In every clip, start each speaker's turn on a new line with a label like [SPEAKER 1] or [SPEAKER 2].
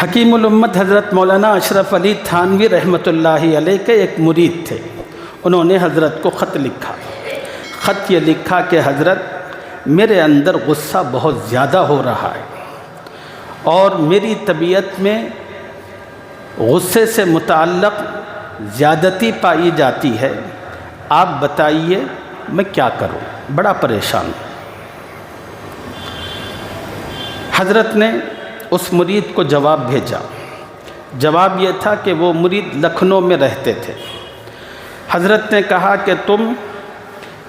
[SPEAKER 1] حکیم الامت حضرت مولانا اشرف علی تھانوی رحمۃ اللہ علیہ کے ایک مرید تھے۔ انہوں نے حضرت کو خط لکھا۔ خط یہ لکھا کہ حضرت میرے اندر غصہ بہت زیادہ ہو رہا ہے اور میری طبیعت میں غصے سے متعلق زیادتی پائی جاتی ہے، آپ بتائیے میں کیا کروں، بڑا پریشان ہوں۔ حضرت نے اس مرید کو جواب بھیجا۔ جواب یہ تھا کہ وہ مرید لکھنؤ میں رہتے تھے۔ حضرت نے کہا کہ تم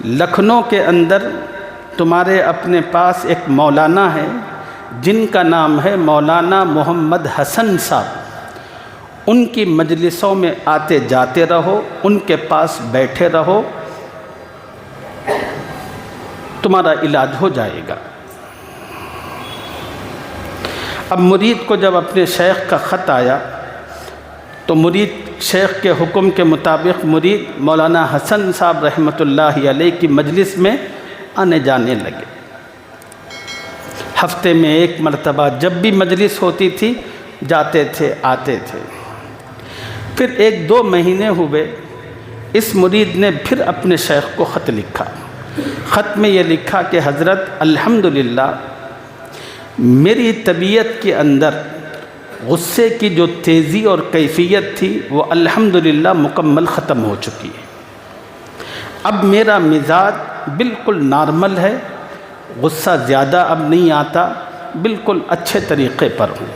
[SPEAKER 1] لکھنؤ کے اندر تمہارے اپنے پاس ایک مولانا ہے جن کا نام ہے مولانا محمد حسن صاحب، ان کی مجلسوں میں آتے جاتے رہو، ان کے پاس بیٹھے رہو، تمہارا علاج ہو جائے گا۔ اب مرید کو جب اپنے شیخ کا خط آیا تو مرید شیخ کے حکم کے مطابق مرید مولانا حسن صاحب رحمۃ اللہ علیہ کی مجلس میں آنے جانے لگے۔ ہفتے میں ایک مرتبہ جب بھی مجلس ہوتی تھی جاتے تھے، آتے تھے۔ پھر 1-2 مہینے ہوئے، اس مرید نے پھر اپنے شیخ کو خط لکھا۔ خط میں یہ لکھا کہ حضرت الحمدللہ میری طبیعت کے اندر غصے کی جو تیزی اور کیفیت تھی وہ الحمدللہ مکمل ختم ہو چکی ہے۔ اب میرا مزاج بالکل نارمل ہے، غصہ زیادہ اب نہیں آتا، بالکل اچھے طریقے پر ہوں۔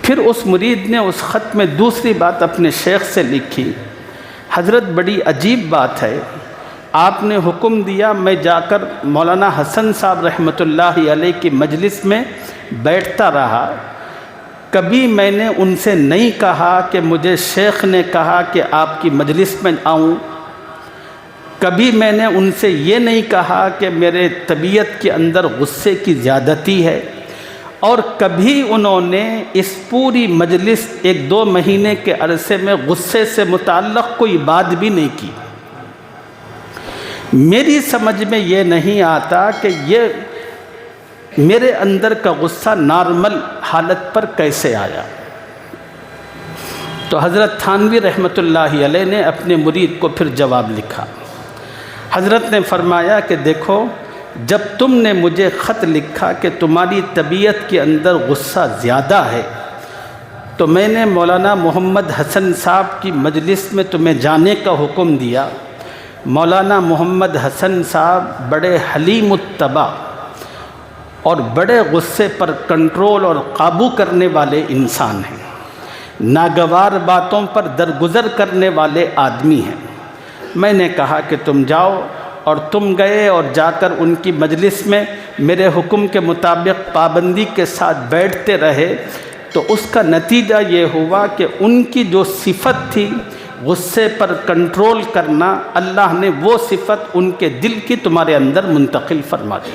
[SPEAKER 1] پھر اس مرید نے اس خط میں دوسری بات اپنے شیخ سے لکھی، حضرت بڑی عجیب بات ہے، آپ نے حکم دیا میں جا کر مولانا حسن صاحب رحمۃ اللہ علیہ کی مجلس میں بیٹھتا رہا، کبھی میں نے ان سے نہیں کہا کہ مجھے شیخ نے کہا کہ آپ کی مجلس میں آؤں، کبھی میں نے ان سے یہ نہیں کہا کہ میرے طبیعت کے اندر غصے کی زیادتی ہے، اور کبھی انہوں نے اس پوری مجلس 1-2 مہینے کے عرصے میں غصے سے متعلق کوئی بات بھی نہیں کی۔ میری سمجھ میں یہ نہیں آتا کہ یہ میرے اندر کا غصہ نارمل حالت پر کیسے آیا۔ تو حضرت تھانوی رحمۃ اللہ علیہ نے اپنے مرید کو پھر جواب لکھا۔ حضرت نے فرمایا کہ دیکھو، جب تم نے مجھے خط لکھا کہ تمہاری طبیعت کے اندر غصہ زیادہ ہے تو میں نے مولانا محمد حسن صاحب کی مجلس میں تمہیں جانے کا حکم دیا۔ مولانا محمد حسن صاحب بڑے حلیم الطبع اور بڑے غصے پر کنٹرول اور قابو کرنے والے انسان ہیں، ناگوار باتوں پر درگزر کرنے والے آدمی ہیں۔ میں نے کہا کہ تم جاؤ، اور تم گئے اور جا کر ان کی مجلس میں میرے حکم کے مطابق پابندی کے ساتھ بیٹھتے رہے، تو اس کا نتیجہ یہ ہوا کہ ان کی جو صفت تھی غصے پر کنٹرول کرنا، اللہ نے وہ صفت ان کے دل کی تمہارے اندر منتقل فرما دی۔